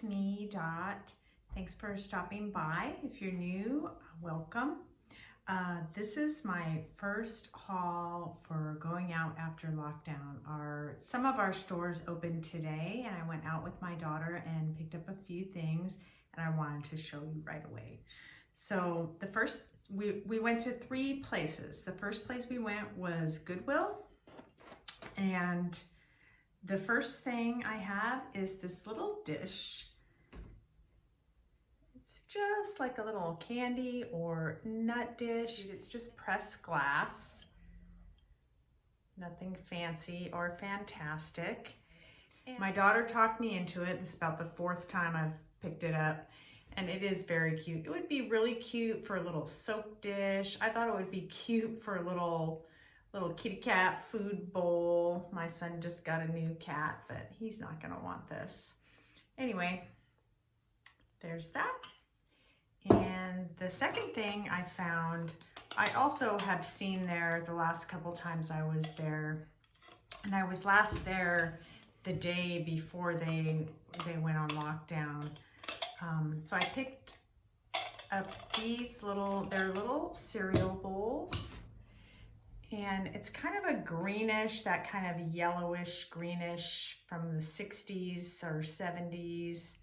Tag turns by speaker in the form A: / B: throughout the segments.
A: me, Dot. Thanks for stopping by. If you're new, welcome. This is my first haul for going out after lockdown. Some of our stores opened today, and I went out with my daughter and picked up a few things, and I wanted to show you right away. So the first, we went to 3 places. The first place we went was Goodwill, and the first thing I have is this little dish. It's just like a little candy or nut dish. It's just pressed glass. Nothing fancy or fantastic. And my daughter talked me into it. This is about the 4th time I've picked it up. And it is very cute. It would be really cute for a little soap dish. I thought it would be cute for a little kitty cat food bowl. My son just got a new cat, but he's not gonna want this. Anyway, there's that. And the second thing I found, I also have seen there the last couple times I was there. And I was last there the day before they went on lockdown. So I picked up these they're little cereal bowls. And it's kind of a greenish, that kind of yellowish, greenish from the 60s or 70s.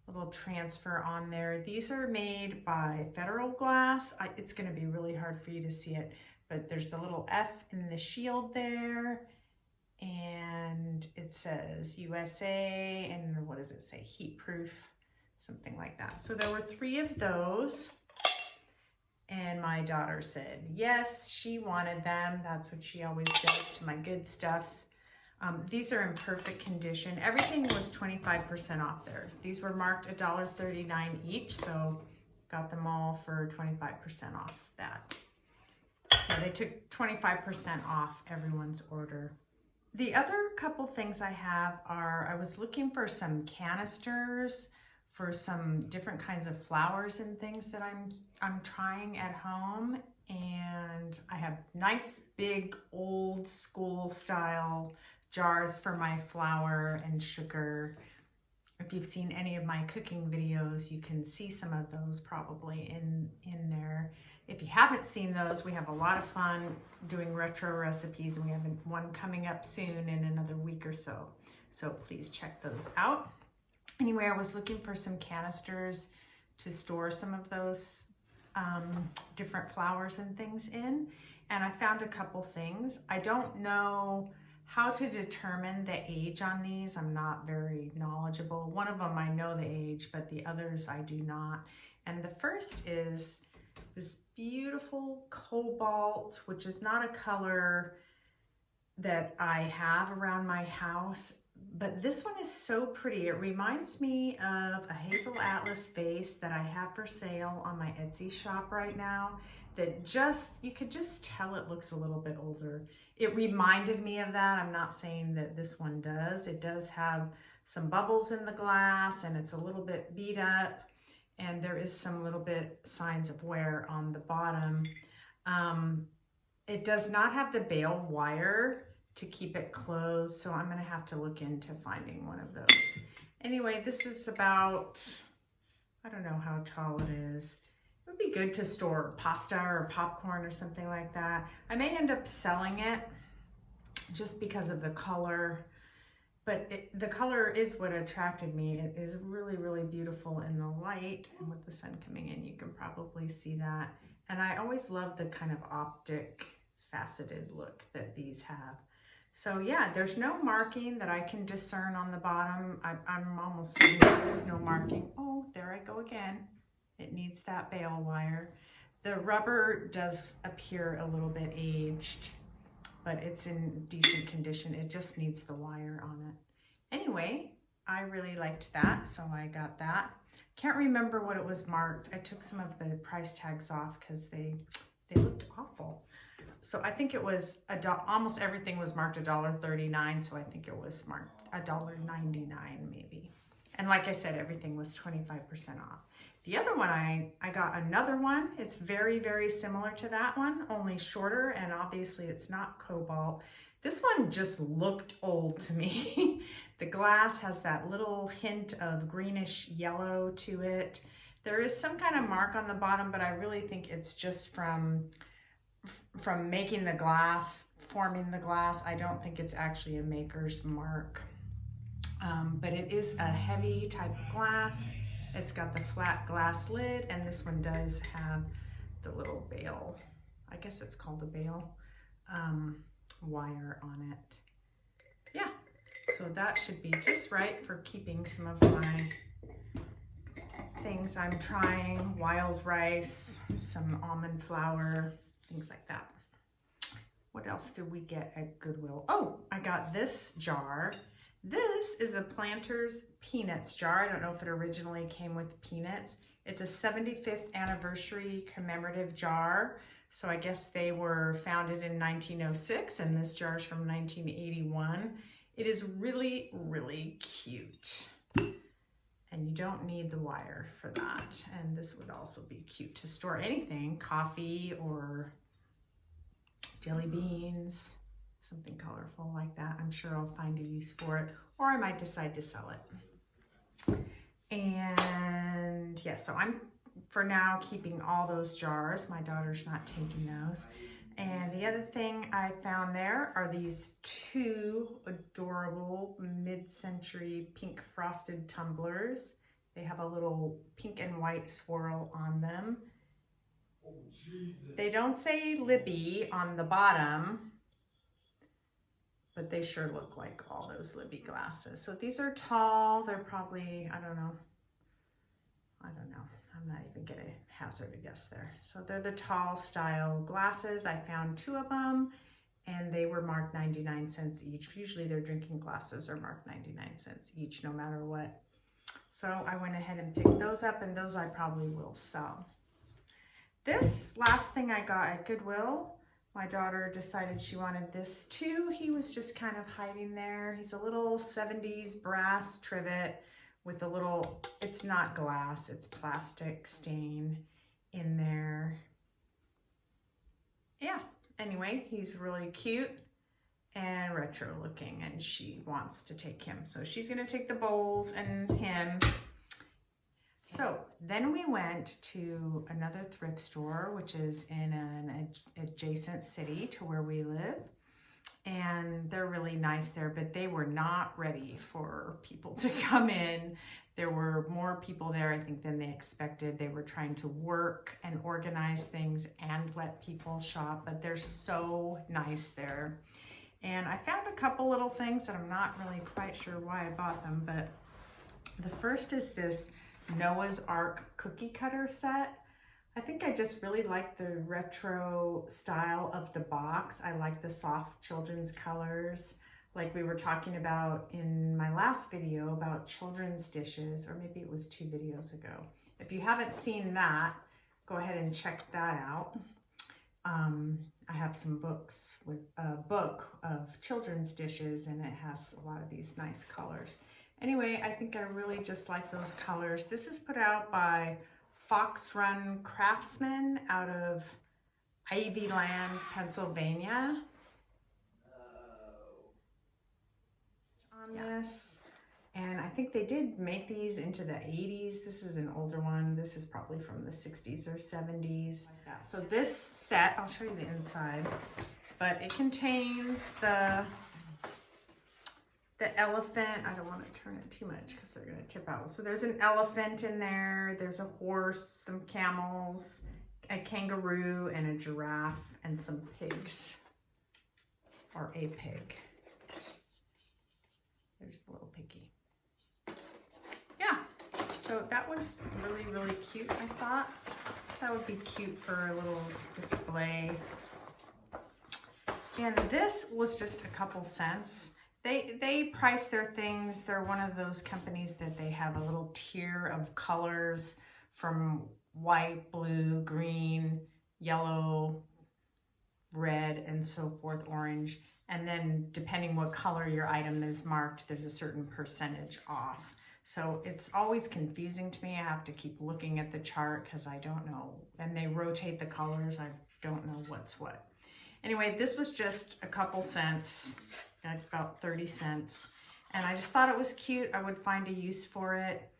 A: A little transfer on there. These are made by Federal Glass. It's gonna be really hard for you to see it, but there's the little F in the shield there. And it says USA, and what does it say? Heat proof, something like that. So there were 3 of those. And my daughter said, yes, she wanted them. That's what she always does to my good stuff. These are in perfect condition. Everything was 25% off there. These were marked $1.39 each, so got them all for 25% off that. Yeah, they took 25% off everyone's order. The other couple things I have are, I was looking for some canisters for some different kinds of flowers and things that I'm trying at home. And I have nice big old school style jars for my flour and sugar. If you've seen any of my cooking videos, you can see some of those probably in there. If you haven't seen those, we have a lot of fun doing retro recipes, and we have one coming up soon in another week or so. So please check those out. Anyway, I was looking for some canisters to store some of those different flowers and things in, and I found a couple things. I don't know how to determine the age on these. I'm not very knowledgeable. One of them I know the age, but the others I do not. And the first is this beautiful cobalt, which is not a color that I have around my house. But this one is so pretty. It reminds me of a hazel atlas vase that I have for sale on my Etsy shop right now, that you could just tell it looks a little bit older. It reminded me of that. I'm not saying that this one does. It does have some bubbles in the glass, and it's a little bit beat up, and there is some little bit signs of wear on the bottom. It does not have the bale wire to keep it closed, so I'm gonna have to look into finding one of those. Anyway, this is about, I don't know how tall it is. It would be good to store pasta or popcorn or something like that. I may end up selling it just because of the color, but the color is what attracted me. It is really, really beautiful in the light, and with the sun coming in, you can probably see that. And I always love the kind of optic faceted look that these have. So yeah, there's no marking that I can discern on the bottom. I'm almost certain there's no marking. Oh, there I go again. It needs that bale wire. The rubber does appear a little bit aged, but it's in decent condition. It just needs the wire on it. Anyway, I really liked that, so I got that. Can't remember what it was marked. I took some of the price tags off because they looked awful. So I think it was almost everything was marked $1.39, so I think it was marked $1.99 maybe. And like I said, everything was 25% off. The other one, I got another one. It's very, very similar to that one, only shorter, and obviously it's not cobalt. This one just looked old to me. The glass has that little hint of greenish yellow to it. There is some kind of mark on the bottom, but I really think it's just from making the glass, forming the glass. I don't think it's actually a maker's mark. But it is a heavy type of glass. It's got the flat glass lid, and this one does have the little bail, I guess it's called a bail, wire on it. Yeah, so that should be just right for keeping some of my things I'm trying, wild rice, some almond flour, things like that. What else did we get at Goodwill? Oh, I got this jar. This is a Planters Peanuts jar. I don't know if it originally came with peanuts. It's a 75th Anniversary Commemorative Jar. So I guess they were founded in 1906 and this jar is from 1981. It is really, really cute. And you don't need the wire for that. And this would also be cute to store anything, coffee or jelly beans, something colorful like that. I'm sure I'll find a use for it, or I might decide to sell it. And yeah, so I'm for now keeping all those jars. My daughter's not taking those. And the other thing I found there are these two adorable mid-century pink frosted tumblers. They have a little pink and white swirl on them. Oh, they don't say Libby on the bottom, but they sure look like all those Libby glasses. So these are tall. They're probably, I don't know. I'm not even gonna hazard a guess there. So they're the tall style glasses. I found two of them and they were marked 99 cents each. Usually their drinking glasses are marked 99 cents each, no matter what. So I went ahead and picked those up, and those I probably will sell. This last thing I got at Goodwill, my daughter decided she wanted this too. He was just kind of hiding there. He's a little 70s brass trivet with a little, it's not glass, it's plastic stain in there. Yeah, anyway, he's really cute and retro looking, and she wants to take him. So she's gonna take the bowls and him. So then we went to another thrift store, which is in an adjacent city to where we live. And they're really nice there, but they were not ready for people to come in. There were more people there, I think, than they expected. They were trying to work and organize things and let people shop, but they're so nice there. And I found a couple little things that I'm not really quite sure why I bought them, but the first is this Noah's Ark cookie cutter set. I think I just really like the retro style of the box. I like the soft children's colors, like we were talking about in my last video about children's dishes, or maybe it was 2 videos ago. If you haven't seen that, go ahead and check that out. I have some books with a book of children's dishes, and it has a lot of these nice colors. Anyway, I think I really just like those colors. This is put out by Fox Run Craftsmen out of Ivyland, Pennsylvania. On this, and I think they did make these into the 80s. This is an older one. This is probably from the 60s or 70s. Like that. So this set, I'll show you the inside, but it contains the elephant. I don't want to turn it too much because they're going to tip out. So there's an elephant in there. There's a horse, some camels, a kangaroo, and a giraffe, and some pigs, or a pig. There's the little piggy. Yeah, so that was really, really cute, I thought. That would be cute for a little display. And this was just a couple cents. They price their things. They're one of those companies that they have a little tier of colors from white, blue, green, yellow, red, and so forth, orange. And then depending what color your item is marked, there's a certain percentage off. So it's always confusing to me. I have to keep looking at the chart because I don't know. And they rotate the colors. I don't know what's what. Anyway, this was just a couple cents, like about 30 cents. And I just thought it was cute. I would find a use for it.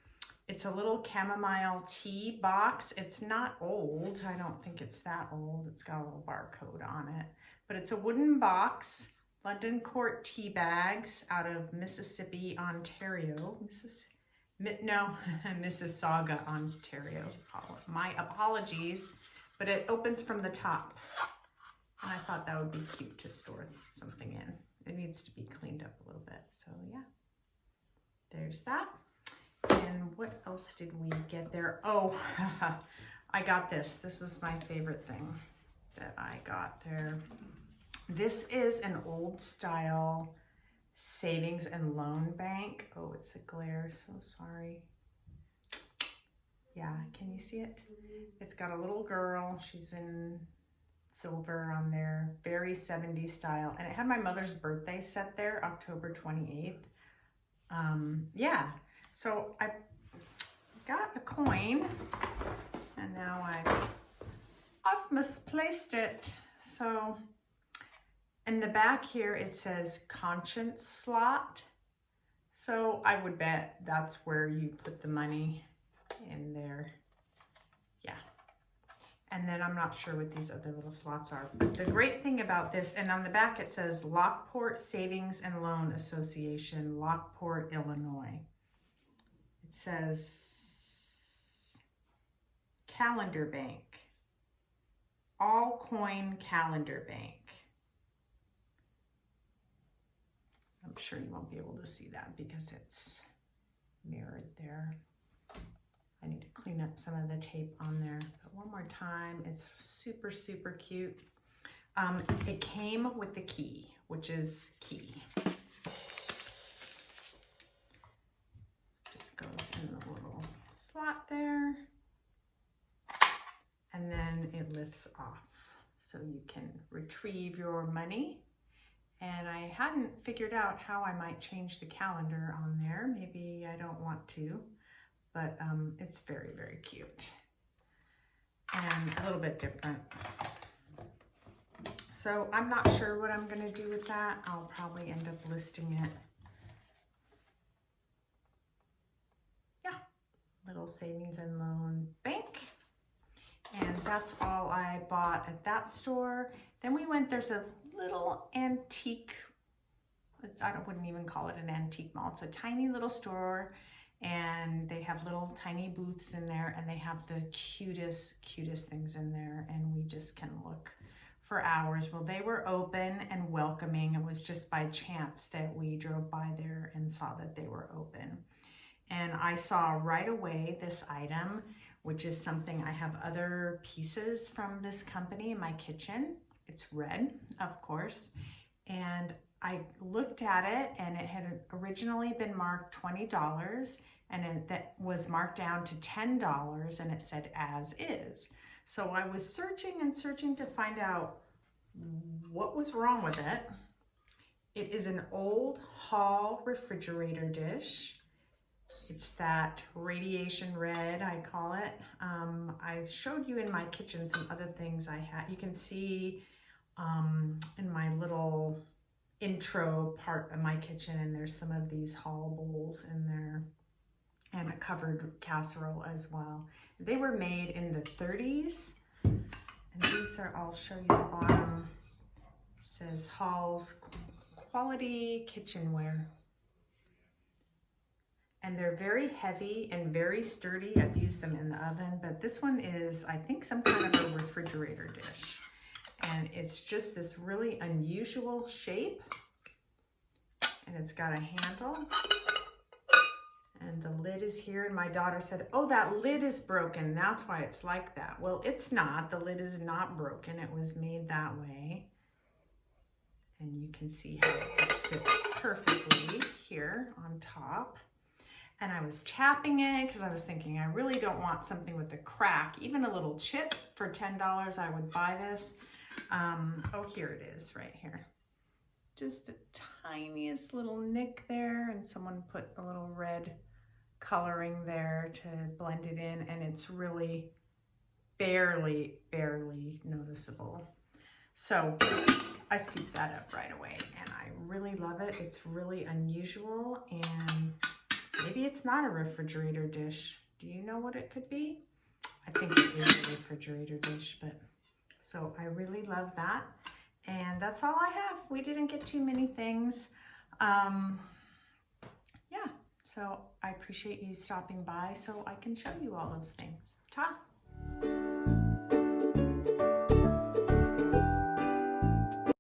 A: It's a little chamomile tea box. It's not old. I don't think it's that old. It's got a little barcode on it. But it's a wooden box. London Court tea bags out of Mississippi, Ontario. Mississauga, Ontario. My apologies. But it opens from the top. And I thought that would be cute to store something in. It needs to be cleaned up a little bit. So yeah, there's that. And what else did we get there? Oh, I got this. This was my favorite thing that I got there. This is an old style savings and loan bank. Oh, it's a glare, so sorry. Yeah, can you see it? It's got a little girl. She's in silver on there, very 70s style. And it had my mother's birthday set there, October 28th. Yeah, so I got a coin and now I've misplaced it. So in the back here, it says conscience slot. So I would bet that's where you put the money in there. Yeah. And then I'm not sure what these other little slots are. But the great thing about this, and on the back it says Lockport Savings and Loan Association, Lockport, Illinois. It says Calendar Bank, All Coin Calendar Bank. I'm sure you won't be able to see that because it's mirrored there. I need to clean up some of the tape on there. But one more time, it's super, super cute. It came with the key, which is key. Just goes in the little slot there. And then it lifts off. So you can retrieve your money. And I hadn't figured out how I might change the calendar on there. Maybe I don't want to. But it's very, very cute and a little bit different. So I'm not sure what I'm going to do with that. I'll probably end up listing it. Yeah, little savings and loan bank. And that's all I bought at that store. Then we went, there's a little antique, I wouldn't even call it an antique mall. It's a tiny little store. And they have little tiny booths in there and they have the cutest things in there, and we just can look for hours. Well, they were open and welcoming. It was just by chance that we drove by there and saw that they were open. And I saw right away this item, which is something, I have other pieces from this company in my kitchen. It's red, of course. And I looked at it and it had originally been marked $20 and that was marked down to $10 and it said as is. So I was searching and searching to find out what was wrong with it. It is an old Hall refrigerator dish. It's that radiation red, I call it. I showed you in my kitchen some other things I had. You can see in my little intro part of my kitchen, and there's some of these Hall bowls in there and a covered casserole as well. They were made in the 30s, and these are, I'll show you the bottom. It says Hall's quality kitchenware. And they're very heavy and very sturdy. I've used them in the oven, but this one is, I think, some kind of a refrigerator dish. And it's just this really unusual shape. And it's got a handle. And the lid is here. And my daughter said, oh, that lid is broken. That's why it's like that. Well, it's not. The lid is not broken. It was made that way. And you can see how it fits perfectly here on top. And I was tapping it because I was thinking I really don't want something with a crack. Even a little chip for $10, I would buy this. Oh, here it is right here. Just a tiniest little nick there, and someone put a little red coloring there to blend it in, and it's really barely noticeable. So I scooped that up right away and I really love it. It's really unusual and maybe it's not a refrigerator dish. Do you know what it could be? I think it is a refrigerator dish, but so I really love that. And that's all I have. We didn't get too many things. Yeah, so I appreciate you stopping by so I can show you all those things. Ta!